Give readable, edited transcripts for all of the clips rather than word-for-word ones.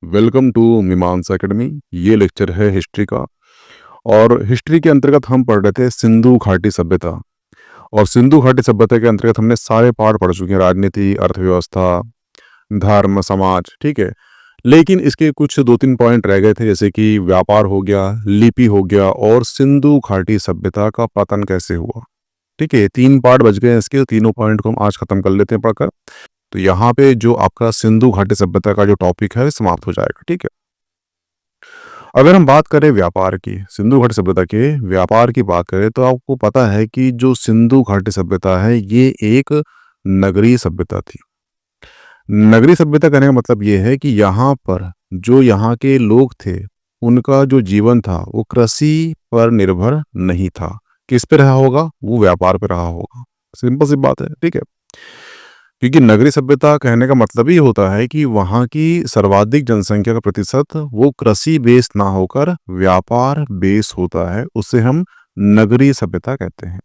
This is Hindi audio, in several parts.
वेलकम टू मीमांसा एकेडमी। ये लेक्चर है हिस्ट्री का। और हिस्ट्री के अंतर्गत हम पढ़ रहे थे सिंधु घाटी सभ्यता। और सिंधु घाटी सभ्यता के अंतर्गत हमने सारे पार्ट पढ़ चुके हैं, राजनीति, अर्थव्यवस्था, धर्म, समाज। ठीक है, लेकिन इसके कुछ दो तीन पॉइंट रह गए थे, जैसे कि व्यापार हो गया, लिपि हो गया, और सिंधु घाटी सभ्यता का पतन कैसे हुआ। ठीक है, तीन पार्ट बच गए हैं इसके, तीनों पॉइंट को हम आज खत्म कर लेते हैं पढ़कर। तो यहाँ पे जो आपका सिंधु घाटी सभ्यता का जो टॉपिक है समाप्त हो जाएगा। ठीक है, अगर हम बात करें व्यापार की, सिंधु घाटी सभ्यता के व्यापार की बात करें, तो आपको पता है कि जो सिंधु घाटी सभ्यता है ये एक नगरीय सभ्यता थी। नगरीय सभ्यता कहने का मतलब ये है कि यहाँ पर जो यहाँ के लोग थे, उनका जो जीवन था वो कृषि पर निर्भर नहीं था। किस पे रहा होगा? वो व्यापार पे रहा होगा। सिंपल सी बात है। ठीक है, क्योंकि नगरीय सभ्यता कहने का मतलब ही होता है कि वहाँ की सर्वाधिक जनसंख्या का प्रतिशत वो कृषि बेस ना होकर व्यापार बेस होता है, उसे हम नगरीय सभ्यता कहते हैं।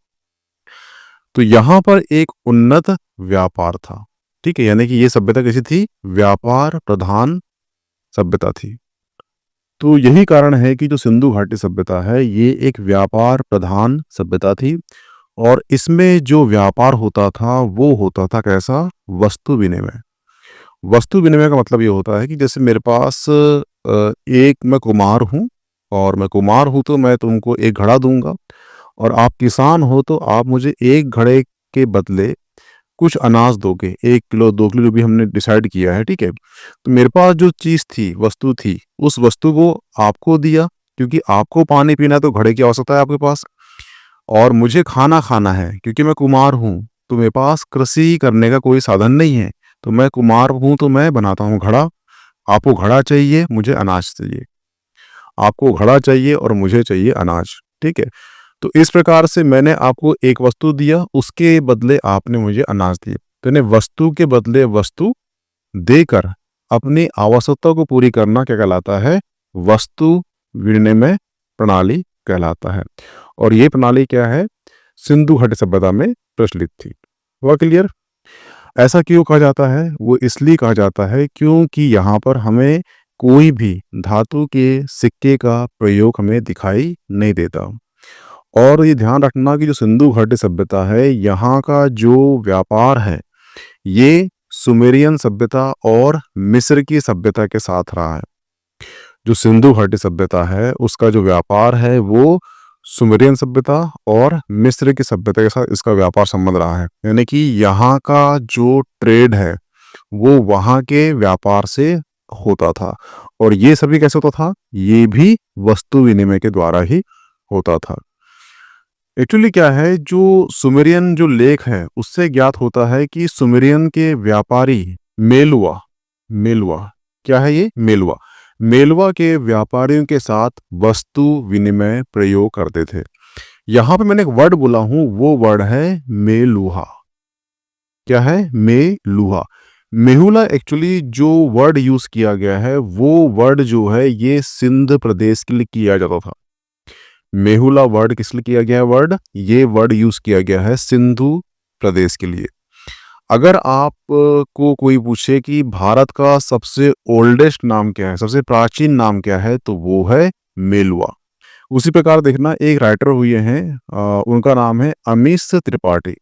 तो यहाँ पर एक उन्नत व्यापार था। ठीक है, यानी कि ये सभ्यता कैसी थी? व्यापार प्रधान सभ्यता थी। तो यही कारण है कि जो सिंधु घाटी सभ्यता है ये एक व्यापार प्रधान सभ्यता थी। और इसमें जो व्यापार होता था वो होता था कैसा? वस्तु विनिमय। वस्तु विनिमय का मतलब ये होता है कि जैसे मेरे पास एक मैं कुम्हार हूँ, और मैं कुम्हार हूँ तो मैं तुमको एक घड़ा दूंगा, और आप किसान हो तो आप मुझे एक घड़े के बदले कुछ अनाज दोगे, 1 किलो 2 किलो जो भी हमने डिसाइड किया है। ठीक है, तो मेरे पास जो चीज़ थी, वस्तु थी, उस वस्तु को आपको दिया, क्योंकि आपको पानी पीना है तो घड़े की आवश्यकता है आपके पास, और मुझे खाना खाना है क्योंकि मैं कुम्हार हूँ, तो मेरे पास कृषि करने का कोई साधन नहीं है, तो मैं कुम्हार हूँ तो मैं बनाता हूँ घड़ा। आपको घड़ा चाहिए, मुझे अनाज चाहिए। आपको घड़ा चाहिए और मुझे चाहिए अनाज। ठीक है, तो इस प्रकार से मैंने आपको एक वस्तु दिया, उसके बदले आपने मुझे अनाज दिया। तो इन्हें वस्तु के बदले वस्तु देकर अपनी आवश्यकता को पूरी करना क्या कहलाता है? वस्तु विनिमय प्रणाली कहलाता है। और ये प्रणाली क्या है? सिंधु घाटी सभ्यता में प्रचलित थी। हुआ क्लियर? ऐसा क्यों कहा जाता है? वो इसलिए कहा जाता है क्योंकि यहाँ पर हमें कोई भी धातु के सिक्के का प्रयोग हमें दिखाई नहीं देता। और ये ध्यान रखना कि जो सिंधु घाटी सभ्यता है, यहाँ का जो व्यापार है ये सुमेरियन सभ्यता और मिस्र की सभ्यता के साथ रहा है। जो सिंधु घाटी सभ्यता है उसका जो व्यापार है वो सुमेरियन सभ्यता और मिस्र की सभ्यता के साथ इसका व्यापार संबंध रहा है। यानी कि यहाँ का जो ट्रेड है वो वहाँ के व्यापार से होता था। और ये सभी कैसे होता था? ये भी वस्तु विनिमय के द्वारा ही होता था। एक्चुअली क्या है, जो सुमेरियन जो लेख है उससे ज्ञात होता है कि सुमेरियन के व्यापारी मेलुआ मेलुआ क्या है ये? मेलुआ मेलुआ के व्यापारियों के साथ वस्तु विनिमय प्रयोग करते थे। यहाँ पे मैंने एक वर्ड बोला हूं, वो वर्ड है मेलुहा। क्या है? मेलुहा। मेहुला एक्चुअली जो वर्ड यूज किया गया है वो वर्ड जो है ये सिंध प्रदेश के लिए किया जाता था। मेहुला वर्ड किस लिए किया गया है? वर्ड ये वर्ड यूज किया गया है सिंधु प्रदेश के लिए। अगर आप को कोई पूछे कि भारत का सबसे ओल्डेस्ट नाम क्या है, सबसे प्राचीन नाम क्या है, तो वो है मेलुआ। उसी प्रकार देखना, एक राइटर हुए हैं, उनका नाम है अमीश त्रिपाठी।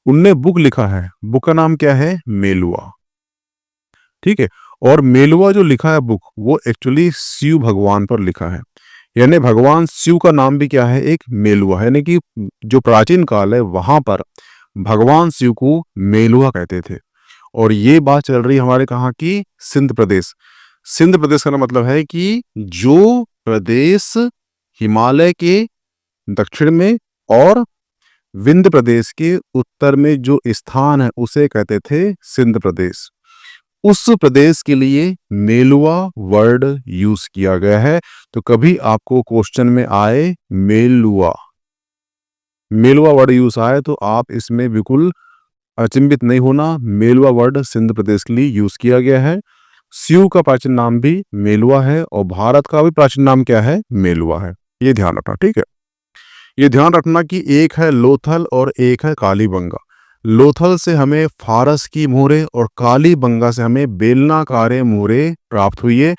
उनने बुक लिखा है, बुक का नाम क्या है? मेलुआ। ठीक है, और मेलुआ जो लिखा है बुक वो एक्चुअली शिव भगवान पर लिखा है। यानी भगवान शिव का नाम भी क्या है? एक मेलुआ है। यानी कि जो प्राचीन काल है वहां पर भगवान शिव को मेलुआ कहते थे। और ये बात चल रही है हमारे कहाँ की? सिंध प्रदेश। सिंध प्रदेश का मतलब है कि जो प्रदेश हिमालय के दक्षिण में और विंध्य प्रदेश के उत्तर में जो स्थान है उसे कहते थे सिंध प्रदेश। उस प्रदेश के लिए मेलुआ वर्ड यूज किया गया है। तो कभी आपको क्वेश्चन में आए मेलुआ मेलुआ वर्ड यूज आए तो आप इसमें बिल्कुल अचंभित नहीं होना। मेलुआ वर्ड सिंध प्रदेश के लिए यूज किया गया है। शिव का प्राचीन नाम भी मेलुआ है और भारत का भी प्राचीन नाम क्या है? मेलुआ है। ये ध्यान रखना। ठीक है, ये ध्यान रखना कि एक है लोथल और एक है कालीबंगा। लोथल से हमें फारस की मोहरें और कालीबंगा से हमें बेलनाकारे मोहरें प्राप्त हुई है।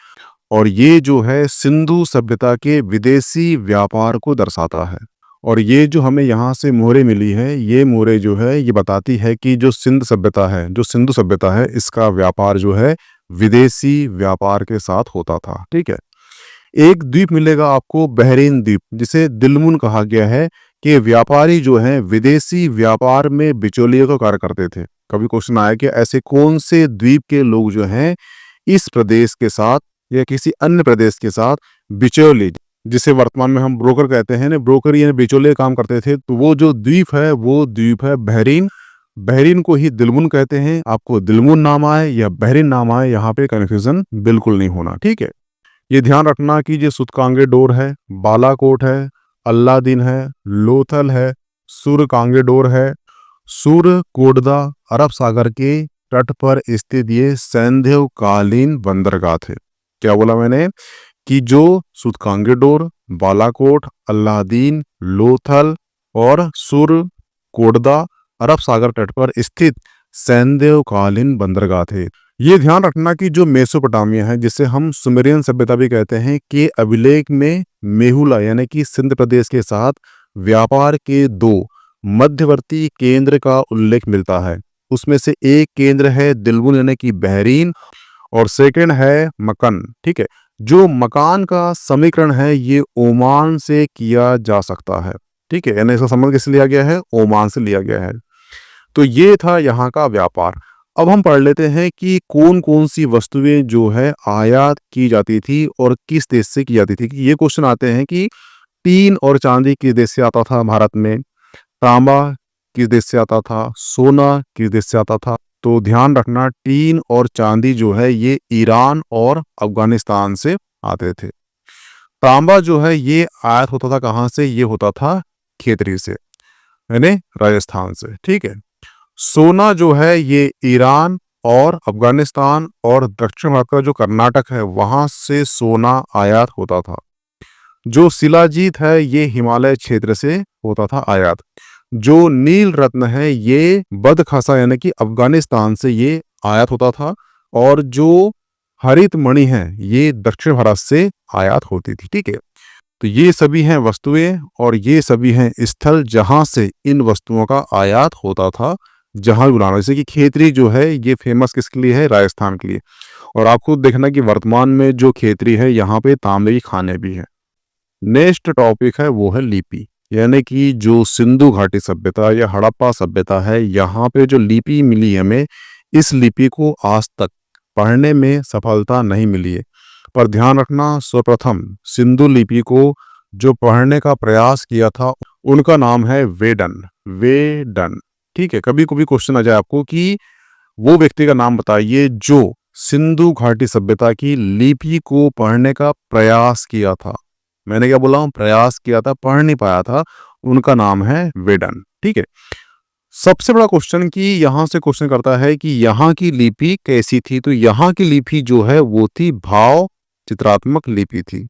और ये जो है सिंधु सभ्यता के विदेशी व्यापार को दर्शाता है। और ये जो हमें यहाँ से मोहरें मिली है, ये मोहरें जो है ये बताती है कि जो सिंधु सभ्यता है, इसका व्यापार जो है विदेशी व्यापार के साथ होता था। ठीक है। एक द्वीप मिलेगा आपको, बहरीन द्वीप, जिसे दिलमुन कहा गया है, कि व्यापारी जो हैं विदेशी व्यापार में बिचौलिए का कार्य करते थे। कभी क्वेश्चन आया कि ऐसे कौन से द्वीप के लोग जो हैं इस प्रदेश के साथ या किसी अन्य प्रदेश के साथ बिचौलिए, जिसे वर्तमान में हम ब्रोकर कहते हैं ना, ब्रोकर यानी बिचौलिए काम करते थे, तो वो जो द्वीप है वो द्वीप है बहरीन। बहरीन को ही दिलमुन कहते हैं। आपको दिलमुन नाम आए या बहरीन नाम आए, यहाँ पे कन्फ्यूजन बिल्कुल नहीं होना। ठीक है। ये ध्यान रखना कि ये सुतकांगे डोर है, बालाकोट है, अल्लादीन है, लोथल है, सुरकांगे डोर है, सुरकोटदा अरब सागर के तट पर स्थित ये सैंध्यकालीन बंदरगाह थे। क्या बोला मैंने कि जो सुतकांगे डोर, बालाकोट, अल्लादीन, लोथल और सुरकोटदा अरब सागर तट पर स्थित सैंध्यकालीन बंदरगाह थे। ये ध्यान रखना कि जो मेसोपोटामिया है, जिसे हम सुमेरियन सभ्यता भी कहते हैं, के अभिलेख में मेहुला यानी कि सिंध प्रदेश के साथ व्यापार के 2 मध्यवर्ती केंद्र का उल्लेख मिलता है। उसमें से एक केंद्र है दिलमुन यानी कि बहरीन, और सेकंड है मकन। ठीक है। जो मकान का समीकरण है ये ओमान से किया जा सकता है। ठीक है। यानी इसका संबंध किससे लिया गया है? ओमान से लिया गया है। तो ये था यहाँ का व्यापार। अब हम पढ़ लेते हैं कि कौन कौन सी वस्तुएं जो है आयात की जाती थी और किस देश से की जाती थी। कि ये क्वेश्चन आते हैं कि टीन और चांदी किस देश से आता था भारत में, तांबा किस देश से आता था, सोना किस देश से आता था। तो ध्यान रखना, टीन और चांदी जो है ये ईरान और अफगानिस्तान से आते थे। तांबा जो है ये आयात होता था कहाँ से? ये होता था खेतरी से, यानी राजस्थान से। ठीक है। सोना जो है ये ईरान और अफगानिस्तान और दक्षिण भारत का जो कर्नाटक है वहां से सोना आयात होता था। जो शिलाजीत है ये हिमालय क्षेत्र से होता था आयात। जो नील रत्न है ये बदखासा यानी कि अफगानिस्तान से ये आयात होता था। और जो हरित मणि है ये दक्षिण भारत से आयात होती थी। ठीक है। तो ये सभी हैं वस्तुएं और ये सभी हैं स्थल जहां से इन वस्तुओं का आयात होता था, जहां भी बुलाना। जैसे कि खेतरी जो है ये फेमस किसके लिए है? राजस्थान के लिए। और आपको देखना कि वर्तमान में जो खेतरी है यहाँ पे तांबे की खाने भी है। नेक्स्ट टॉपिक है वो है लिपि, यानी कि जो सिंधु घाटी सभ्यता या हड़प्पा सभ्यता है, यहाँ पे जो लिपि मिली हमें, इस लिपि को आज तक पढ़ने में सफलता नहीं मिली है। पर ध्यान रखना, सर्वप्रथम सिंधु लिपि को जो पढ़ने का प्रयास किया था उनका नाम है वेडन। वेडन। ठीक है। कभी कभी क्वेश्चन आ जाए आपको कि वो व्यक्ति का नाम बताइए जो सिंधु घाटी सभ्यता की लिपि को पढ़ने का प्रयास किया था। मैंने क्या बोला हूं? प्रयास किया था, पढ़ नहीं पाया था। उनका नाम है वेडन। ठीक है। सबसे बड़ा क्वेश्चन कि यहां से क्वेश्चन करता है कि यहाँ की लिपि कैसी थी। तो यहाँ की लिपि जो है वो थी भाव चित्रात्मक लिपि थी।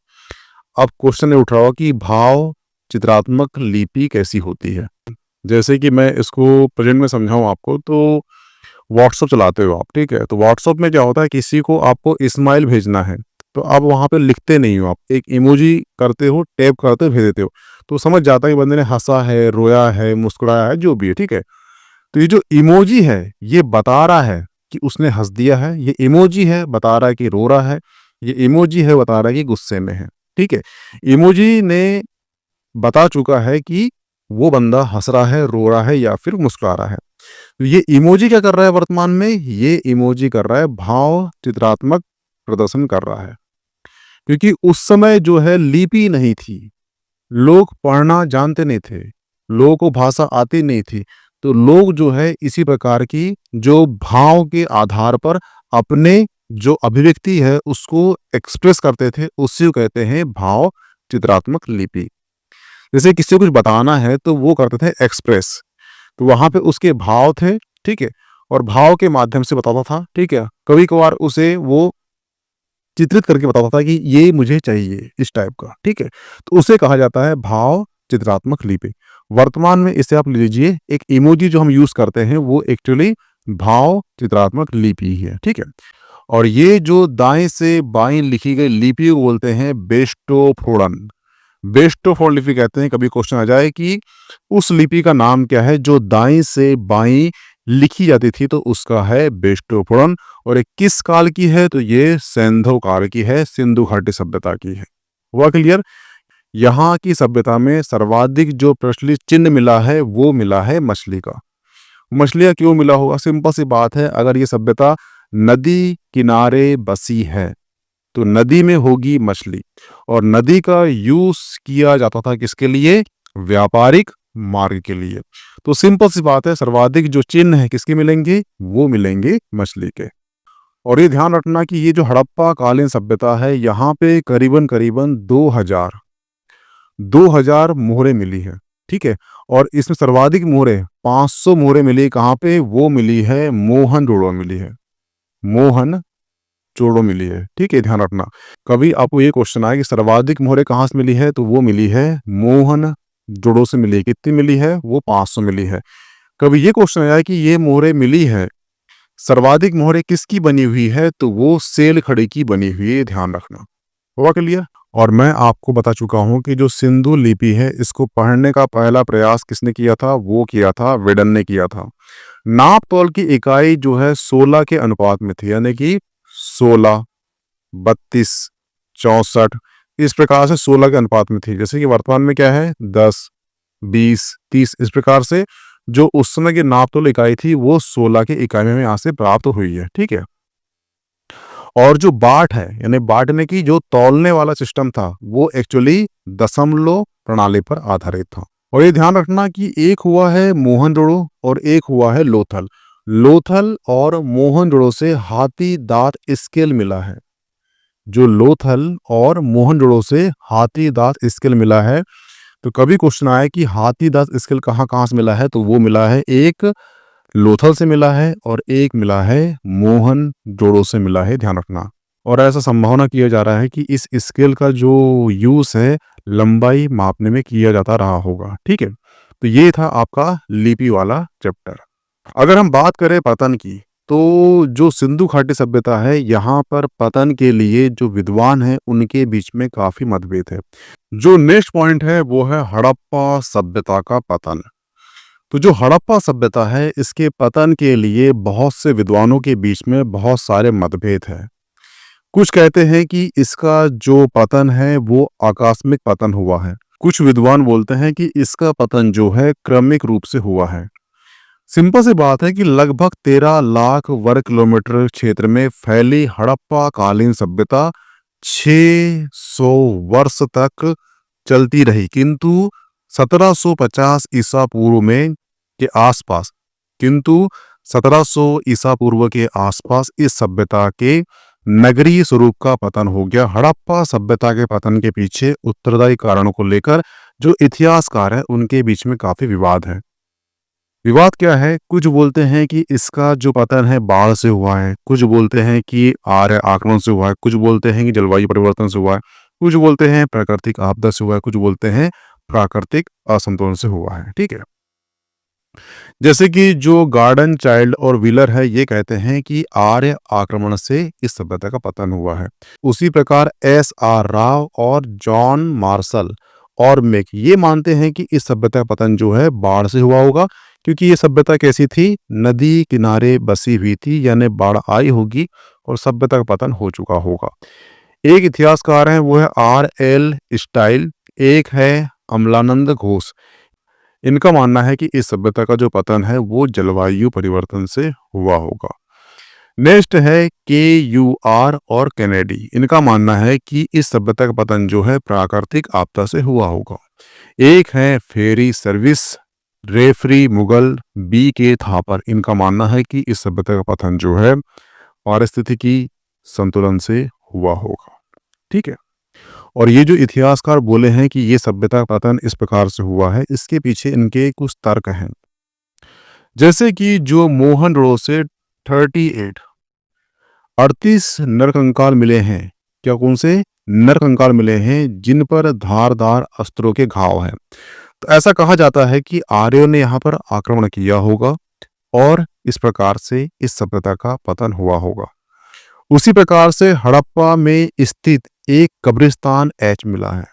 अब क्वेश्चन ये उठ रहा हो कि भाव चित्रात्मक लिपि कैसी होती है। जैसे कि मैं इसको प्रेजेंट में समझाऊं आपको, तो व्हाट्सअप चलाते हो आप, ठीक है। तो व्हाट्सअप में क्या होता है, किसी को आपको इस्माइल भेजना है तो आप वहां पे लिखते नहीं हो, आप एक इमोजी करते हो, टैप करते हो, भेज देते हो, तो समझ जाता है कि बंदे ने हंसा है, रोया है, मुस्कुराया है, जो भी है। ठीक है। तो ये जो इमोजी है ये बता रहा है कि उसने हंस दिया है, ये इमोजी है बता रहा है कि रो रहा है, ये इमोजी है बता रहा है कि गुस्से में है। ठीक है। इमोजी ने बता चुका है कि वो बंदा हंस रहा है, रो रहा है या फिर मुस्कुरा रहा है। तो ये इमोजी क्या कर रहा है वर्तमान में? ये इमोजी कर रहा है भाव चित्रात्मक प्रदर्शन कर रहा है। क्योंकि उस समय जो है लिपि नहीं थी, लोग पढ़ना जानते नहीं थे, लोगों को भाषा आती नहीं थी, तो लोग जो है इसी प्रकार की जो भाव के आधार पर अपने जो अभिव्यक्ति है उसको एक्सप्रेस करते थे, उसी को कहते हैं भाव चित्रात्मक लिपि। जैसे किसी को कुछ बताना है तो वो करते थे एक्सप्रेस, तो वहां पे उसके भाव थे। ठीक है। और भाव के माध्यम से बताता था। ठीक है। कभी कभार उसे वो चित्रित करके बताता था कि ये मुझे चाहिए इस टाइप का। ठीक है। तो उसे कहा जाता है भाव चित्रात्मक लिपि। वर्तमान में इसे आप लीजिए, एक इमोजी जो हम यूज करते हैं वो एक्चुअली भाव चित्रात्मक लिपि ही है। ठीक है। और ये जो दाएं से बाएं लिखी गई लिपि को बोलते हैं बेस्टोफोड़न। बेस्टोफोड़ लिपि कहते हैं। कभी क्वेश्चन आ जाए कि उस लिपि का नाम क्या है जो दाएं से बाएं लिखी जाती थी, तो उसका है बेस्टोफोड़न। और ये किस काल की है, तो ये सैंधव काल की है, सिंधु घाटी सभ्यता की है। हुआ क्लियर? यहाँ की सभ्यता में सर्वाधिक जो प्रचलित चिन्ह मिला है वो मिला है मछली का। मछलियां क्यों मिला होगा? सिंपल सी बात है, अगर ये सभ्यता नदी किनारे बसी है तो नदी में होगी मछली, और नदी का यूज किया जाता था किसके लिए? व्यापारिक मार्ग के लिए। तो सिंपल सी बात है, सर्वाधिक जो चिन्ह है किसके मिलेंगे? वो मिलेंगे मछली के। और ये ध्यान रखना कि ये जो हड़प्पा कालीन सभ्यता है, यहाँ पे करीबन करीबन 2000 मोहरें मिली है। ठीक है। और इसमें सर्वाधिक मोहरें 500 मोहरें मिली। कहाँ पे? वो मिली है मोहनजोड़ो मिली है, मोहन जोड़ो मिली है। ठीक है, ध्यान रखना। कभी आपको ये क्वेश्चन आए कि सर्वाधिक मोहरें कहाँ से मिली है, तो वो मिली है मोहन जोड़ो से मिली है। कितनी मिली है? वो 500 मिली है। कभी ये क्वेश्चन आया कि ये मोहरें मिली है, सर्वाधिक मोहरें किसकी बनी हुई है, तो वो सेल खड़ी की बनी हुई है। ध्यान रखना। हुआ क्लियर? और मैं आपको बता चुका हूं कि जो सिंधु लिपि है, इसको पढ़ने का पहला प्रयास किसने किया था? वो किया था वेडन ने किया था। नाप तोल की इकाई जो है 16 के अनुपात में थी, यानी कि 16, 32, 64 इस प्रकार से 16 के अनुपात में थी। जैसे कि वर्तमान में क्या है? 10, 20, 30 इस प्रकार से जो उस समय की नाप तोल इकाई थी वो 16 की इकाई में यहाँ से प्राप्त हुई है। ठीक है। और जो बाट है, यानी बांटने की जो तौलने वाला सिस्टम था, वो एक्चुअली दशमलव प्रणाली पर आधारित था। और ये ध्यान रखना कि एक हुआ है मोहनजोड़ो और एक हुआ है लोथल। लोथल और मोहनजोड़ो से हाथी दांत स्केल मिला है। जो लोथल और मोहनजोड़ो से हाथी दांत स्केल मिला है, तो कभी क्वेश्चन आया कि हाथी दांत स्केल कहाँ कहाँ से मिला है, तो वो मिला है एक लोथल से मिला है और एक मिला है मोहन जोड़ो से मिला है। ध्यान रखना। और ऐसा संभावना किया जा रहा है कि इस स्केल का जो यूज है लंबाई मापने में किया जाता रहा होगा। ठीक है। तो ये था आपका लिपि वाला चैप्टर। अगर हम बात करें पतन की, तो जो सिंधु घाटी सभ्यता है, यहाँ पर पतन के लिए जो विद्वान है उनके बीच में काफी मतभेद है। जो नेक्स्ट पॉइंट है वो है हड़प्पा सभ्यता का पतन। तो जो हड़प्पा सभ्यता है, इसके पतन के लिए बहुत से विद्वानों के बीच में बहुत सारे मतभेद हैं। कुछ कहते हैं कि इसका जो पतन है वो आकस्मिक पतन हुआ है। कुछ विद्वान बोलते हैं कि इसका पतन जो है क्रमिक रूप से हुआ है। सिंपल सी बात है कि लगभग 13 लाख वर्ग किलोमीटर क्षेत्र में फैली हड़प्पा कालीन सभ्यता 600 वर्ष तक चलती रही, किंतु 1750 ईसा पूर्व में के आसपास किंतु 1700 ईसा पूर्व के आसपास इस सभ्यता के नगरीय स्वरूप का पतन हो गया। हड़प्पा सभ्यता के पतन के पीछे उत्तरदायी कारणों को लेकर जो इतिहासकार है उनके बीच में काफी विवाद है। विवाद क्या है? कुछ बोलते हैं कि इसका जो पतन है बाढ़ से हुआ है, कुछ बोलते हैं कि आर्य आक्रमण से हुआ है, कुछ बोलते हैं कि जलवायु परिवर्तन से हुआ है, कुछ बोलते हैं प्राकृतिक आपदा से हुआ है, कुछ बोलते हैं प्राकृतिक असंतुलन से हुआ है। ठीक है। जैसे कि जो गार्डन चाइल्ड और व्हीलर है, ये कहते हैं कि आर्य आक्रमण से इस सभ्यता का पतन हुआ है। उसी प्रकार S.R. राव और जॉन मार्शल और मेक ये मानते हैं कि इस सभ्यता का पतन जो है बाढ़ से हुआ होगा, क्योंकि ये सभ्यता कैसी थी? नदी किनारे बसी हुई थी, यानी बाढ़ आई होगी और सभ्यता का पतन हो चुका होगा। एक इतिहासकार है वो है R.L. स्टाइल, एक है अमलानंद घोष। इनका मानना है कि इस सभ्यता का जो पतन है वो जलवायु परिवर्तन से हुआ होगा। नेक्स्ट है KUR और कैनेडी। इनका मानना है कि इस सभ्यता का पतन जो है प्राकृतिक आपदा से हुआ होगा। एक है ferry service, referee Mughal, BK Thapar. इनका मानना है कि इस सभ्यता का पतन जो है पारिस्थितिकी संतुलन से हुआ होगा। ठीक है। और ये जो इतिहासकार बोले हैं कि ये सभ्यता का पतन इस प्रकार से हुआ है, इसके पीछे इनके कुछ तर्क हैं। जैसे कि जो मोहनजोड़ो से 38 नरकंकाल मिले हैं। क्या? कौन से? नरकंकाल मिले हैं जिन पर धारदार अस्त्रों के घाव हैं। तो ऐसा कहा जाता है कि आर्यों ने यहाँ पर आक्रमण किया होगा और इस प्रकार से इस सभ्यता का पतन हुआ होगा। उसी प्रकार से हड़प्पा में स्थित एक कब्रिस्तान एच मिला है।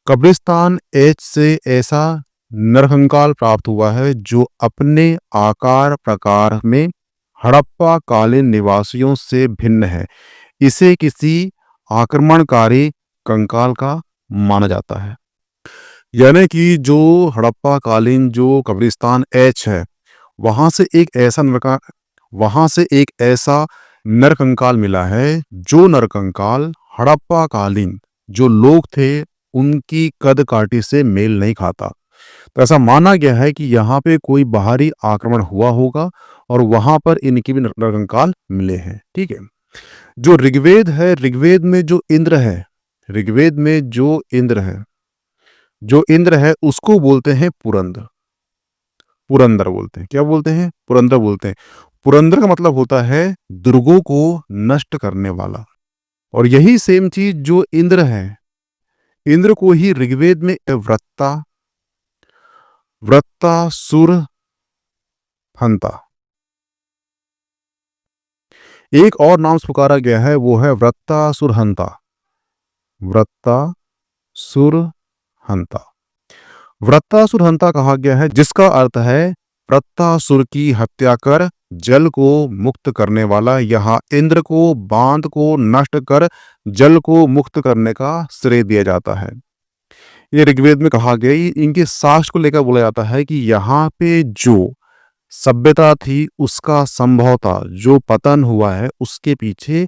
कब्रिस्तान एच से ऐसा नरकंकाल प्राप्त हुआ है जो अपने आकार प्रकार में हड़प्पा कालीन निवासियों से भिन्न है। इसे किसी आक्रमणकारी कंकाल का माना जाता है। यानी कि जो हड़प्पा कालीन जो कब्रिस्तान एच है, वहां से एक ऐसा नरकंकाल मिला है जो नरकंकाल हड़प्पा कालीन जो लोग थे उनकी कद काठी से मेल नहीं खाता। तो ऐसा माना गया है कि यहाँ पे कोई बाहरी आक्रमण हुआ होगा और वहां पर इनके भी नरकंकाल मिले हैं। ठीक है। जो ऋग्वेद है, ऋग्वेद में जो इंद्र है, ऋग्वेद में जो इंद्र है उसको बोलते हैं पुरंदर। पुरंदर बोलते हैं। क्या बोलते हैं? पुरंदर बोलते हैं। पुरंदर का मतलब होता है दुर्गों को नष्ट करने वाला। और यही सेम चीज जो इंद्र है, इंद्र को ही ऋग्वेद में वृत्तासुर हंता, एक और नाम से पुकारा गया है, वो है वृत्तासुर हंता। वृत्तासुर हंता, वृत्तासुर हंता कहा गया है, जिसका अर्थ है वृत्तासुर की हत्या कर जल को मुक्त करने वाला। यहाँ इंद्र को बांध को नष्ट कर जल को मुक्त करने का श्रेय दिया जाता है। ये ऋग्वेद में कहा गया। इनके साक्ष्य को लेकर बोला जाता है कि यहाँ पे जो सभ्यता थी उसका संभवतः जो पतन हुआ है उसके पीछे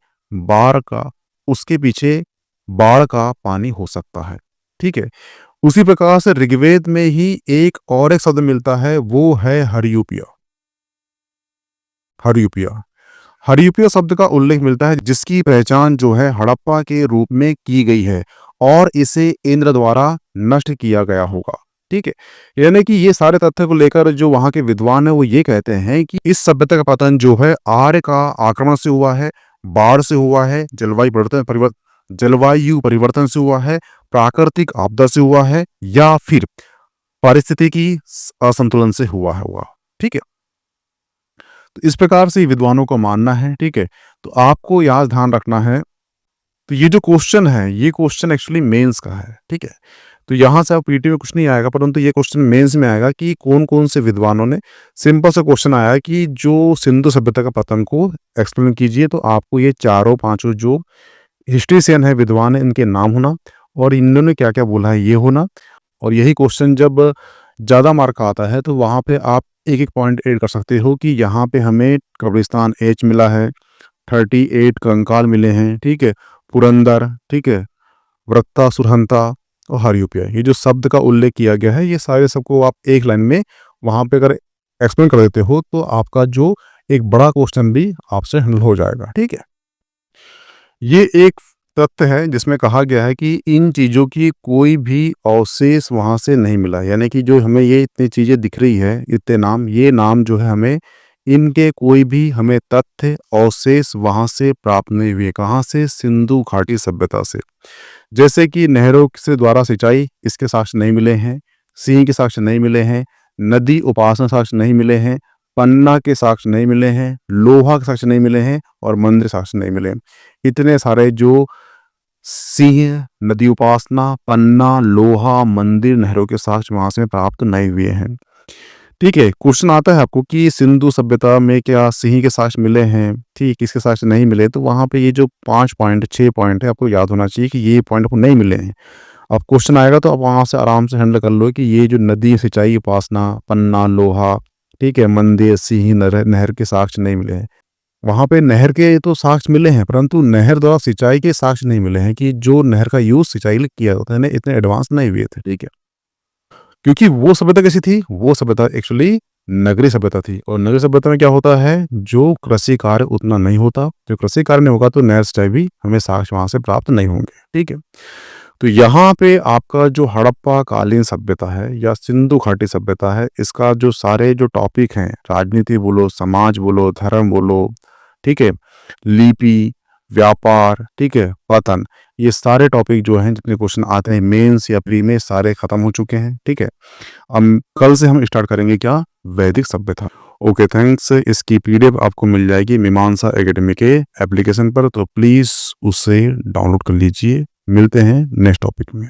बाढ़ का पानी हो सकता है। ठीक है। उसी प्रकार से ऋग्वेद में ही एक शब्द मिलता है, वो है हरियूपिया। हरियूपिया शब्द का उल्लेख मिलता है, जिसकी पहचान जो है हड़प्पा के रूप में की गई है और इसे इंद्र द्वारा नष्ट किया गया होगा। ठीक है। यानी कि ये सारे तथ्य को लेकर जो वहां के विद्वान है वो ये कहते हैं कि इस सभ्यता का पतन जो है आर्य का आक्रमण से हुआ है, बाढ़ से हुआ है, जलवायु परिवर्तन से हुआ है, प्राकृतिक आपदा से हुआ है, या फिर पारिस्थितिकी असंतुलन से हुआ होगा। ठीक है। तो इस प्रकार से विद्वानों का मानना है। ठीक है। तो आपको याद ध्यान रखना है, तो ये जो क्वेश्चन है ये क्वेश्चन एक्चुअली मेंस का है। ठीक है। तो यहाँ से आप पीटी में कुछ नहीं आएगा, परंतु ये क्वेश्चन मेंस में आएगा कि कौन कौन से विद्वानों ने, सिंपल सा क्वेश्चन आया कि जो सिंधु सभ्यता का पतन को एक्सप्लेन कीजिए। तो आपको ये चारों पांचों जो हिस्ट्रीशियन है, विद्वान है, इनके नाम होना और इन्होंने क्या क्या बोला है ये होना। और यही क्वेश्चन जब ज़्यादा मार्क आता है तो वहाँ पे आप एक एक पॉइंट ऐड कर सकते हो कि यहाँ पे हमें कब्रिस्तान एच मिला है, 38 कंकाल मिले हैं। ठीक है। पुरंदर, ठीक है, वृत्तासुर हंता और हरियूपिया, ये जो शब्द का उल्लेख किया गया है ये सारे सबको आप एक लाइन में वहाँ पे अगर एक्सप्लेन कर देते हो तो आपका जो एक बड़ा क्वेश्चन भी आपसे हैंडल हो जाएगा। ठीक है। ये एक तथ्य है जिसमें कहा गया है कि इन चीज़ों की कोई भी अवशेष वहाँ से नहीं मिला। यानी कि जो हमें ये इतनी चीज़ें दिख रही है, इतने नाम, ये नाम जो है हमें इनके कोई भी हमें तथ्य अवशेष वहाँ से प्राप्त नहीं हुए। कहाँ से? सिंधु घाटी सभ्यता से। जैसे कि नहरों से द्वारा सिंचाई, इसके साक्ष्य नहीं मिले हैं, सिंह के साक्ष्य नहीं मिले हैं, नदी उपासना साक्ष्य नहीं मिले हैं, पन्ना के साक्ष्य नहीं मिले हैं, लोहा के साक्ष्य नहीं मिले हैं और मंदिर साक्ष्य नहीं मिले। इतने सारे जो सिंह, नदी उपासना, पन्ना, लोहा, मंदिर, नहरों के साक्ष्य वहां से प्राप्त नहीं हुए हैं। ठीक है। क्वेश्चन आता है आपको कि सिंधु सभ्यता में क्या सिंह के साक्ष्य मिले हैं, ठीक, इसके साक्ष्य नहीं मिले, तो वहां पे ये जो 6 पॉइंट है आपको याद होना चाहिए कि ये पॉइंट आपको नहीं मिले हैं। अब क्वेश्चन आएगा तो आप वहां से आराम से हैंडल कर लो कि ये जो नदी, सिंचाई, उपासना, पन्ना, लोहा, ठीक है, मंदिर, सिंह, नहर के साक्ष्य नहीं मिले हैं। वहां पे नहर के तो साक्ष्य मिले हैं, परंतु नहर द्वारा सिंचाई के साक्ष्य नहीं मिले हैं कि जो नहर का यूज सिंचाई लिए किया जाता है ना, इतने एडवांस नहीं हुए थे। ठीक है। क्योंकि वो सभ्यता कैसी थी? वो सभ्यता एक्चुअली नगरीय सभ्यता थी। और नगरीय सभ्यता में क्या होता है, जो कृषि कार्य उतना नहीं होता, जो कृषि कार्य नहीं होगा तो नहर सिंचाई भी हमें साक्ष्य वहां से प्राप्त नहीं होंगे। ठीक है। तो यहाँ पे आपका जो हड़प्पा कालीन सभ्यता है या सिंधु घाटी सभ्यता है, इसका जो सारे जो टॉपिक हैं, राजनीति बोलो, समाज बोलो, धर्म बोलो, ठीक है, लिपि, व्यापार, ठीक है, पतन, ये सारे टॉपिक जो हैं जितने क्वेश्चन आते हैं मेंस या प्री में, सारे खत्म हो चुके हैं। ठीक है। अब कल से हम स्टार्ट करेंगे क्या? वैदिक सभ्यता। Okay thanks. इसकी पीडीएफ आपको मिल जाएगी मीमांसा एकेडमी के एप्लीकेशन पर, तो प्लीज़ उसे डाउनलोड कर लीजिए। मिलते हैं नेक्स्ट टॉपिक में।